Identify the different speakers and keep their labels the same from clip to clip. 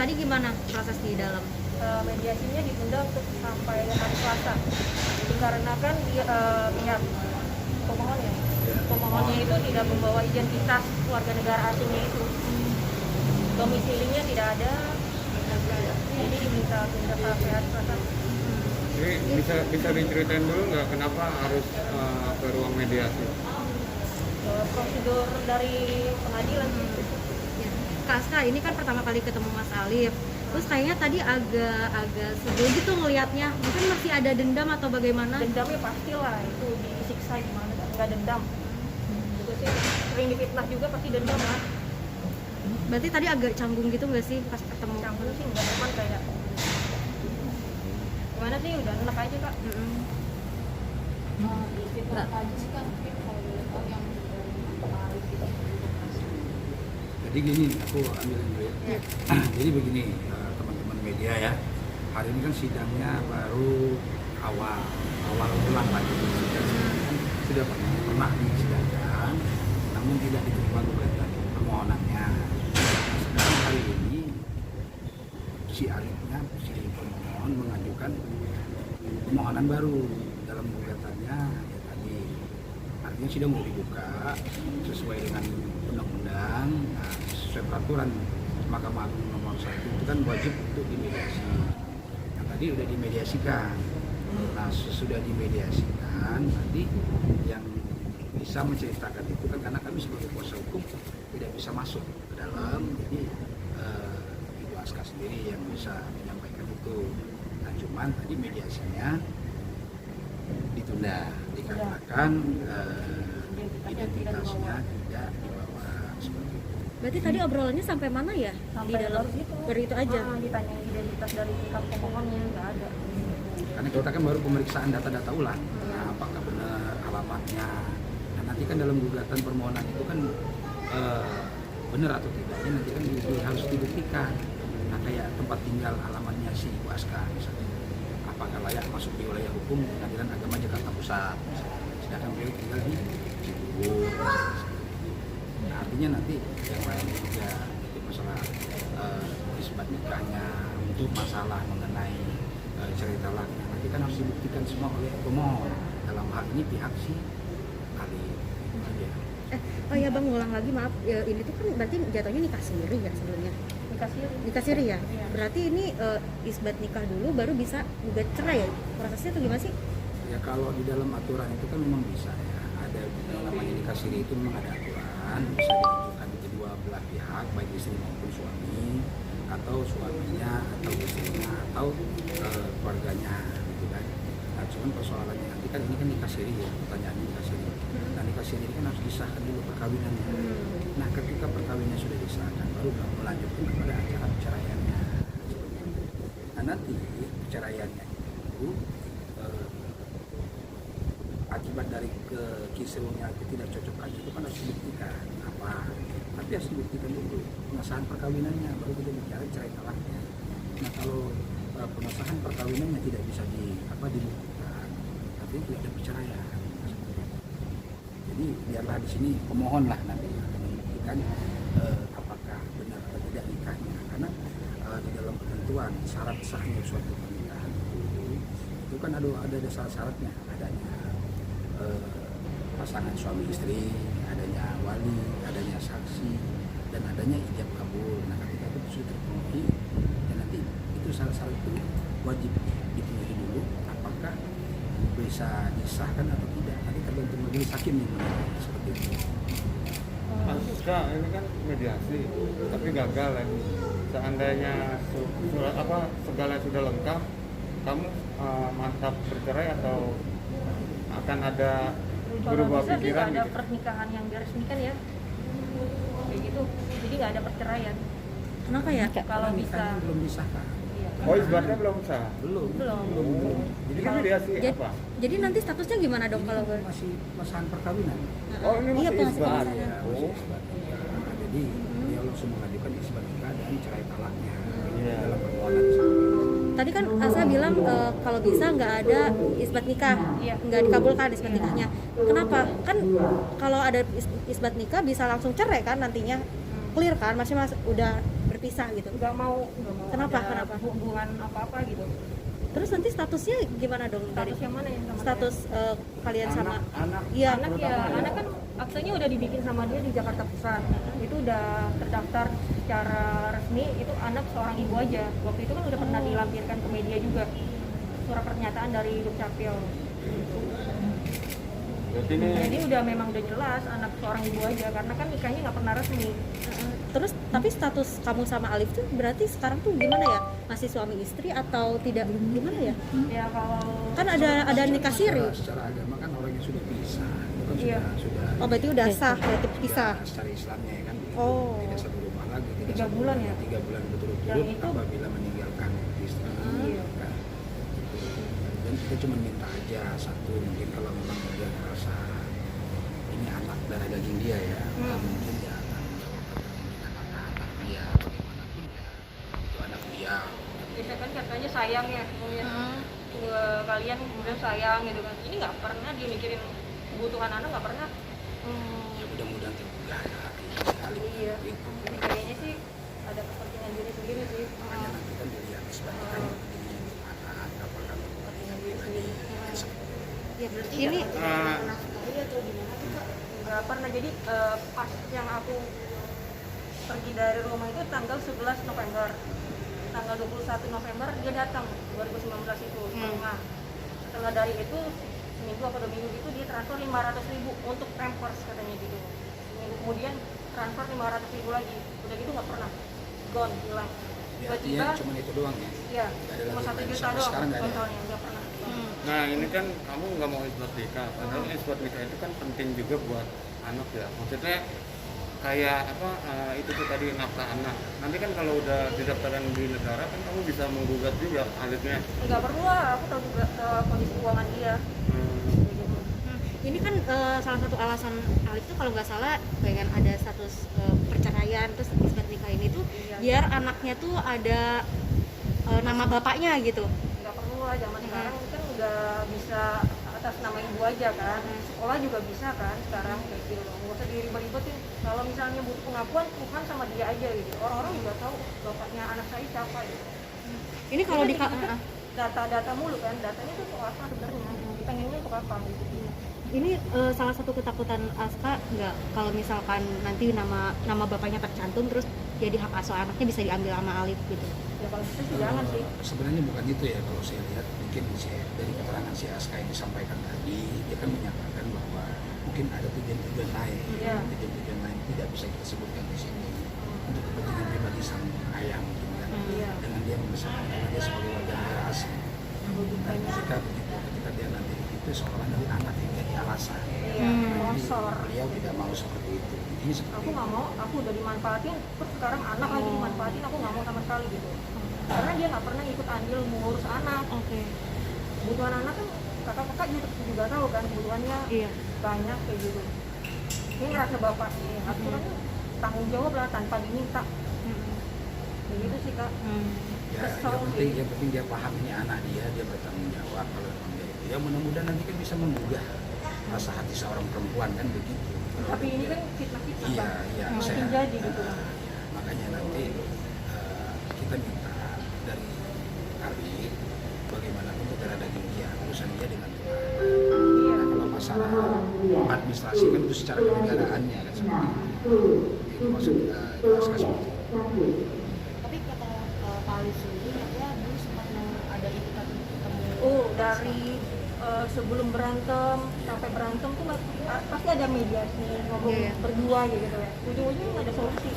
Speaker 1: tadi gimana proses di dalam?
Speaker 2: Mediasinya ditunda untuk sampai hari Selasa. Dikarenakan pihak pemohonnya itu tidak membawa identitas warga negara asingnya itu, domisilinya tidak ada, jadi diminta tunda sampai hari Selasa.
Speaker 3: Ini bisa diceritain dulu nggak kenapa harus ke ruang mediasi?
Speaker 2: Prosedur dari pengadilan.
Speaker 1: Ya. Kak Aska, ini kan pertama kali ketemu Mas Alif. Terus kayaknya tadi agak sebel gitu ngelihatnya. Mungkin masih ada dendam atau bagaimana?
Speaker 2: Dendamnya pastilah, itu disiksa gimana kan nggak dendam. Juga sih sering difitnah juga pasti dendam lah.
Speaker 1: Berarti tadi agak canggung gitu nggak sih pas ketemu?
Speaker 2: Canggung sih nggak, cuman kayak gimana sih, udah enak aja Kak.
Speaker 1: Nggak.
Speaker 4: aja sih kan mungkin kalau boleh tahu yang kemarin kita
Speaker 5: Jadi gini, aku ambilin dulu ya. Jadi begini, teman-teman media ya. Hari ini kan sidangnya baru awal bulan lagi. Sudah pernah disidangkan, namun tidak diterima gugatan permohonannya. Sekarang hari ini si Alifnya, si pemohon mengajukan permohonan baru dalam gugatannya ya tadi. Artinya sidang mau dibuka sesuai dengan undang-undang, sesuai peraturan Mahkamah Agung nomor 1 itu kan wajib untuk dimediasi. Nah, tadi udah dimediasikan. Nah, sesudah dimediasikan, tadi yang bisa menceritakan itu kan karena kami sebagai kuasa hukum tidak bisa masuk ke dalam, jadi Ibu Aska sendiri yang bisa menyampaikan itu. Nah, cuman tadi mediasinya ditunda dikarenakan identitasnya tidak dibawa seperti itu.
Speaker 1: Berarti tadi obrolannya sampai mana ya?
Speaker 2: Sampai
Speaker 1: Di dalam baru itu aja.
Speaker 2: Ditanya identitas dari pihak pemohonnya nggak ada.
Speaker 5: Karena kita kan baru pemeriksaan data-data ulang, nah, apakah benar alamatnya. Nah, nanti kan dalam gugatan permohonan itu kan benar atau tidaknya nanti kan harus dibuktikan. Nah, kayak tempat tinggal alamatnya si Ibu Aska misalnya, apakah layak masuk di wilayah hukum Pengadilan Agama Jakarta Pusat misalnya. Sedangkan beliau tinggal di Cibubur. Nah, artinya nanti yang lain juga itu masalah isbat nikahnya, untuk masalah mengenai cerai talaknya nanti kan harus dibuktikan semua oleh pemohon, dalam hal ini pihak si Alif.
Speaker 1: Oh ya Bang, ngulang lagi maaf. Ya, ini tuh kan berarti jatuhnya nikah siri ya sebenarnya. Nikah siri ya?
Speaker 2: Iya.
Speaker 1: Berarti ini isbat nikah dulu baru bisa gugat cerai ya? Prosesnya tuh gimana sih?
Speaker 5: Ya kalau di dalam aturan itu kan memang bisa ya, ada yang namanya nikah siri itu memang ada aturan, bisa diajukan di kedua belah pihak, baik istri maupun suami, atau suaminya, atau istrinya, atau keluarganya gitu kan. Nah, cuman persoalannya nanti kan ini kan nikah siri ya, pertanyaannya nikah siri. Nah, nikah siri ini kan harus disahkan dulu perkawinannya. Nah, ketika perkawinannya sudah disahkan, baru melanjutkan kepada acara perceraiannya. Nah, nanti perceraiannya itu akibat dari kisruhnya ketidakcocokan itu kan harus dibuktikan apa, tapi harus dibuktikan dulu pengesahan perkawinannya, baru kita bicara cerai talaknya. Nah, kalau pengesahan perkawinannya tidak bisa dibuktikan, tapi tidak ada perceraian. Jadi biarlah di sini pemohon lah nanti akan membuktikan apakah benar atau tidak nikahnya, karena di dalam ketentuan syarat sahnya suatu pernikahan itu kan ada syarat-syaratnya, adanya pasangan suami istri, adanya wali, adanya saksi, dan adanya ijab kabul. Nah, ketika itu sudah terpenuhi, dan nanti itu syarat-syarat itu wajib dipenuhi dulu, apakah bisa disahkan atau tidak. Nanti tergantung majelis hakim yang menilai seperti itu.
Speaker 3: Aska, ini kan mediasi, tapi gagal lagi. Seandainya segala sudah lengkap, kamu mantap bercerai atau akan ada berubah
Speaker 2: Bisa sih
Speaker 3: pikiran
Speaker 2: ada
Speaker 3: gitu?
Speaker 2: pernikahan yang diresmikan ya, kayak gitu, jadi nggak ada perceraian.
Speaker 1: Kenapa ya?
Speaker 2: Kalau bisa,
Speaker 5: Nikahnya belum disahkan.
Speaker 2: iya.
Speaker 3: Oh, isbatnya belum sah.
Speaker 5: Belum.
Speaker 3: Jadi kan mediasi
Speaker 1: Jadi,
Speaker 3: apa?
Speaker 1: jadi nanti statusnya gimana dong
Speaker 5: Ini
Speaker 1: kalau
Speaker 5: kan masih pasangan perkawinan.
Speaker 3: Oh, ini
Speaker 1: Iya,
Speaker 3: masih
Speaker 1: masih
Speaker 3: isbat.
Speaker 1: pasangan.
Speaker 5: Ya, masih
Speaker 3: Oh,
Speaker 5: isbat. Nah, jadi dia langsung mengajukan isbat nikah dan cerai talaknya
Speaker 3: Iya.
Speaker 5: dalam permohonan tersebut.
Speaker 1: tadi kan Asa bilang kalau bisa nggak ada isbat nikah,
Speaker 2: Iya.
Speaker 1: nggak dikabulkan isbat nikahnya. Kenapa? Kan kalau ada isbat nikah bisa langsung cerai kan nantinya, clear kan? Masih udah berpisah gitu.
Speaker 2: nggak mau
Speaker 1: Kenapa?
Speaker 2: ada
Speaker 1: Kenapa?
Speaker 2: hubungan apa-apa gitu.
Speaker 1: Terus nanti statusnya gimana dong dari
Speaker 2: Status yang mana ya sama
Speaker 1: status kalian sama
Speaker 3: anak
Speaker 1: iya
Speaker 2: anak ya, anak kan aksenya udah dibikin sama dia di Jakarta Pusat. Itu udah terdaftar secara resmi, itu anak seorang ibu aja. Waktu itu kan udah pernah dilampirkan ke media juga surat pernyataan dari Dukcapil.
Speaker 3: berarti ini
Speaker 2: Jadi udah memang udah jelas anak seorang ibu aja, karena kan nikahnya nggak pernah resmi.
Speaker 1: terus tapi status kamu sama Alif tuh berarti sekarang tuh gimana ya, masih suami istri atau tidak, gimana ya?
Speaker 2: Ya kalau
Speaker 1: Kan ada nikah siri.
Speaker 5: Secara agama kan orang yang sudah pisah itu kan
Speaker 2: Iya.
Speaker 5: sudah
Speaker 1: Oh berarti udah sah, berarti pisah.
Speaker 5: secara Islamnya ya kan
Speaker 1: Oh.
Speaker 5: tidak satu rumah lagi, tidak
Speaker 2: 3
Speaker 5: satu
Speaker 2: bulan
Speaker 5: rumah,
Speaker 2: ya?
Speaker 5: 3 bulan
Speaker 2: Yang
Speaker 5: berturut-turut
Speaker 2: itu-
Speaker 5: apabila meninggalkan istri.
Speaker 2: Iya.
Speaker 5: Nah, dan kita cuma minta aja satu, mungkin kalau memang dia merasa ini anak darah daging dia ya, mungkin dia akan anak dia bagaimanapun ya itu anak dia.
Speaker 2: biasa kan katanya sayang ya, ngomongnya kalian kemudian sayang gitu kan. Ini nggak pernah dia mikirin kebutuhan anak, nggak pernah.
Speaker 5: Ya mudah-mudahan terbuka ya hati sekali.
Speaker 2: Iya.
Speaker 5: Itu
Speaker 2: Jadi kayaknya sih ada kepentingan diri sendiri sih.
Speaker 5: makanya nanti kan dilihat sebenarnya kan ini anak apakah
Speaker 2: Kepentingan diri sendiri.
Speaker 1: Ya berarti ini
Speaker 2: Nggak pernah. Jadi pas yang aku pergi dari rumah itu tanggal 11 November. Tanggal 21 November dia datang 2019 itu setengah. Setelah dari itu seminggu atau 2 minggu itu dia transfer 500.000 untuk pampers katanya gitu. Seminggu kemudian transfer 500.000 lagi. Udah gitu nggak pernah gone, hilang.
Speaker 5: ya, artinya
Speaker 2: Tiba-tiba
Speaker 5: cuma itu doang ya.
Speaker 2: ya
Speaker 5: Nggak ada
Speaker 2: cuma
Speaker 5: lagi
Speaker 2: 1
Speaker 5: lain.
Speaker 2: juta
Speaker 5: Sampai
Speaker 2: doang
Speaker 5: sekarang nggak ada.
Speaker 2: totalnya, nggak pernah.
Speaker 3: nah ini kan kamu nggak mau isbat nikah, padahal isbat nikah itu kan penting juga buat anak ya, maksudnya kayak apa itu tuh tadi nafkah anak, nanti kan kalau udah didaftarkan di negara kan kamu bisa menggugat juga Alifnya.
Speaker 2: Nggak perlu lah, aku tahu juga kondisi keuangan dia. Kayak gitu.
Speaker 1: ini kan salah satu alasan Alif tuh kalau nggak salah pengen ada status perceraian terus isbat nikah ini tuh
Speaker 2: Iya.
Speaker 1: biar anaknya tuh ada nama bapaknya gitu.
Speaker 2: Nggak perlu lah, zaman sekarang kan udah bisa atas nama ibu aja kan. Sekolah juga bisa kan sekarang kayak gitu loh, nggak usah diribet-ribetin. Kalau misalnya butuh pengakuan, Tuhan sama dia aja gitu. Orang-orang juga tahu bapaknya anak saya siapa gitu.
Speaker 1: Ini kalau di
Speaker 2: Data-data mulu kan, datanya tuh untuk apa sebenarnya, pengennya untuk apa gitu.
Speaker 1: ini salah satu ketakutan Aska nggak kalau misalkan nanti nama bapaknya tercantum terus jadi hak asuh anaknya bisa diambil sama Alif gitu.
Speaker 2: Ya kalau bisa sih jangan sih.
Speaker 5: Sebenarnya bukan itu ya, kalau saya lihat mungkin dari keterangan si Aska yang disampaikan tadi, dia kan menyatakan bahwa mungkin ada tujuan-tujuan lain,
Speaker 2: Iya.
Speaker 5: tujuan-tujuan lain tidak bisa kita sebutkan di sini untuk kepentingan pribadi sang ayah mungkin kan,
Speaker 2: Iya.
Speaker 5: dengan dia membesarkan karena dia sebagai warga negara asing. Dan ketika begitu, ketika dia nanti itu seolah dari anak yang jadi alasan.
Speaker 2: Iya,
Speaker 5: Jadi
Speaker 2: kosor.
Speaker 5: beliau tidak mau seperti itu. Ini seperti
Speaker 2: Aku nggak mau, aku udah dimanfaatin, terus sekarang anak lagi dimanfaatin, aku nggak mau sama sekali gitu. Karena dia nggak pernah ikut andil mengurus anak.
Speaker 1: Oke.
Speaker 2: Kebutuhan anak kan kakak-kakak juga tahu kan kebutuhannya
Speaker 1: Iya.
Speaker 2: banyak kayak gitu. Ini ngerasa bapak sih, aturannya tanggung jawab lah tanpa diminta. Kayak gitu sih kak.
Speaker 5: ya,
Speaker 2: Kesel
Speaker 5: yang penting dia paham ini anak dia bertanggung jawab kalau memang dia itu. Ya mudah-mudahan nanti kan bisa menggugah rasa hati seorang perempuan kan begitu. Kalau
Speaker 2: Tapi ini
Speaker 5: dia-
Speaker 2: kan fitnah-fitnah
Speaker 5: iya,
Speaker 2: Bang.
Speaker 5: iya,
Speaker 2: Makin
Speaker 5: saya-
Speaker 2: jadi gitu.
Speaker 5: ya, makanya nanti kita minta dari Arif bagaimanapun itu darah daging dia, urusan dia dengan Tuhan.
Speaker 2: Iya.
Speaker 5: Nah, kalau masalah administrasi kan itu secara kenegaraannya kan seperti itu. Itu maksud seperti itu.
Speaker 4: Tapi kata Pak Alif sendiri katanya dulu sempat ada itikat ketemu.
Speaker 2: Oh, dari sebelum berantem sampai berantem tuh pasti ada mediasi, ngobrol
Speaker 1: Iya.
Speaker 2: berdua gitu ya. Ujung-ujungnya nggak ada solusi.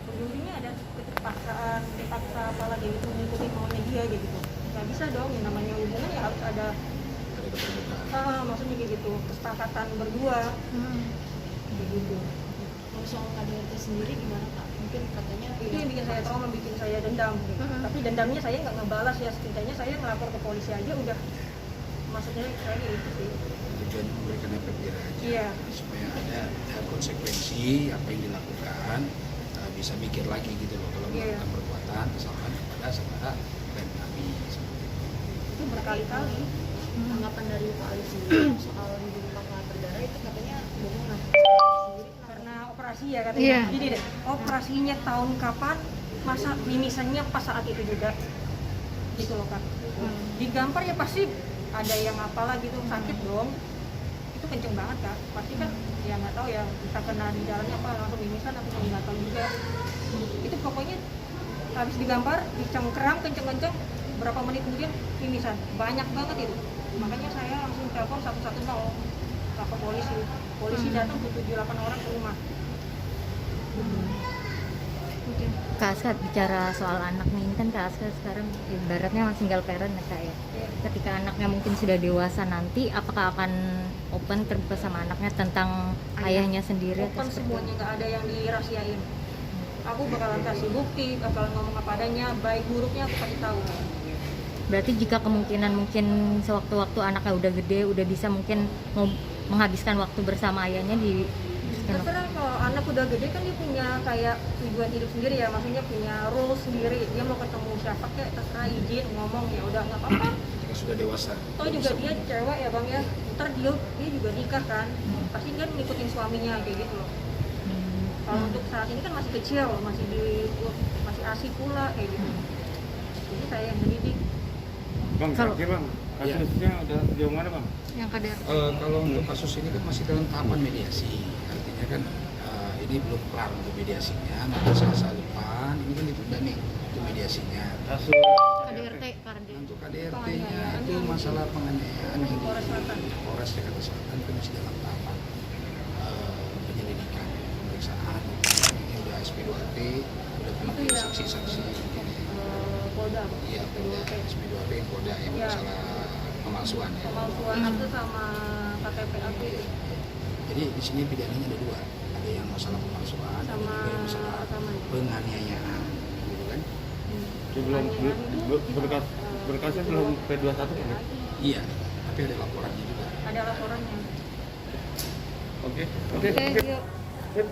Speaker 2: Ujung-ujungnya ada keterpaksaan, dipaksa apalagi itu ngikutin maunya dia gitu. Nggak bisa dong, yang namanya hubungan ya harus ada
Speaker 5: Ada keterbukaan.
Speaker 2: maksudnya kayak gitu, kesepakatan berdua kayak gitu.
Speaker 4: Kalau soal KDRT sendiri gimana Pak? Mungkin katanya
Speaker 2: Itu yang bikin saya trauma, bikin saya dendam gitu. Tapi dendamnya saya nggak ngebalas ya, setidaknya saya ngelapor ke polisi aja udah. Maksudnya saya itu sih.
Speaker 5: Tujuannya memberikan efek jerah aja
Speaker 2: Iya.
Speaker 5: supaya ada konsekuensi apa yang dilakukan, bisa mikir lagi gitu loh kalau
Speaker 2: Iya.
Speaker 5: melakukan perbuatan kesalahan kepada saudara dan kami seperti itu.
Speaker 2: Itu berkali-kali.
Speaker 4: tanggapan dari Pak Alif sendiri soal hubungan kakak berdarah itu katanya bohongan. Sendiri kenapa?
Speaker 2: Karena operasi ya katanya.
Speaker 1: Iya.
Speaker 2: Jadi deh, operasinya tahun kapan masa mimisannya pas saat itu juga gitu loh Kak. Digampar ya pasti ada yang apalah gitu, sakit dong, itu kenceng banget Kak, pasti kan ya nggak tahu ya bisa kena di jalannya apa langsung mimisan atau nggak tahu juga. Itu pokoknya habis digampar dicengkeram kenceng-kenceng, berapa menit kemudian mimisan banyak banget itu, makanya saya langsung telepon 110 lapor polisi datang 7-8 orang ke rumah.
Speaker 1: Kak Aska, bicara soal anak nih, ini kan Kak Aska sekarang ibaratnya masih single parent ya Kak ya. Ketika anaknya mungkin sudah dewasa nanti, apakah akan open terbuka sama anaknya tentang ayahnya sendiri?
Speaker 2: Open semuanya, nggak ada yang dirahasiain. Aku bakalan kasih bukti, bakalan ngomong apa adanya, baik buruknya aku kasih tahu.
Speaker 1: Berarti jika kemungkinan mungkin sewaktu-waktu anaknya udah gede, udah bisa mungkin mau menghabiskan waktu bersama ayahnya di
Speaker 2: Terserah, kalau anak udah gede kan dia punya kayak tujuan hidup sendiri ya, maksudnya punya role sendiri, dia mau ketemu siapa kayak terserah, izin ngomong ya udah nggak apa-apa.
Speaker 5: Jika sudah dewasa.
Speaker 2: Toh juga dia cewek ya bang ya, ntar dia juga nikah kan, pasti kan ngikutin suaminya kayak gitu loh. Kalau untuk saat ini kan masih kecil, masih asik pula kayak gitu. Jadi saya yang mendidik.
Speaker 3: Bang,
Speaker 1: Kalau-
Speaker 3: terakhir bang, kasusnya udah sejauh mana bang?
Speaker 1: yang kadar.
Speaker 5: Kalau untuk kasus ini kan masih dalam tahapan mediasi, artinya kan ini belum kelar untuk mediasinya. Maka Selasa depan ini kan ditunda nih untuk mediasinya.
Speaker 3: Kasus
Speaker 1: KDRT karena
Speaker 5: Untuk KDRT-nya itu masalah penganiayaan yang di Polres Jakarta Selatan itu masih dalam tahapan penyelidikan, pemeriksaan. Ini udah SP2T, udah panggil saksi-saksi.
Speaker 2: Polda.
Speaker 5: Iya, Polda SP2T Polda yang
Speaker 2: Iya.
Speaker 5: masalah pemalsuan ya.
Speaker 2: Pemalsuan akte sama KTP akte
Speaker 5: Jadi di sini pidananya ada dua, ada yang masalah pemalsuan, ada
Speaker 2: sama
Speaker 5: juga yang masalah penganiayaan, gitu kan?
Speaker 3: belum berkasnya belum P21 kan?
Speaker 5: Iya, tapi ada laporannya juga.
Speaker 2: ada laporannya.
Speaker 3: Oke.
Speaker 1: Oke, yuk.
Speaker 3: Sip.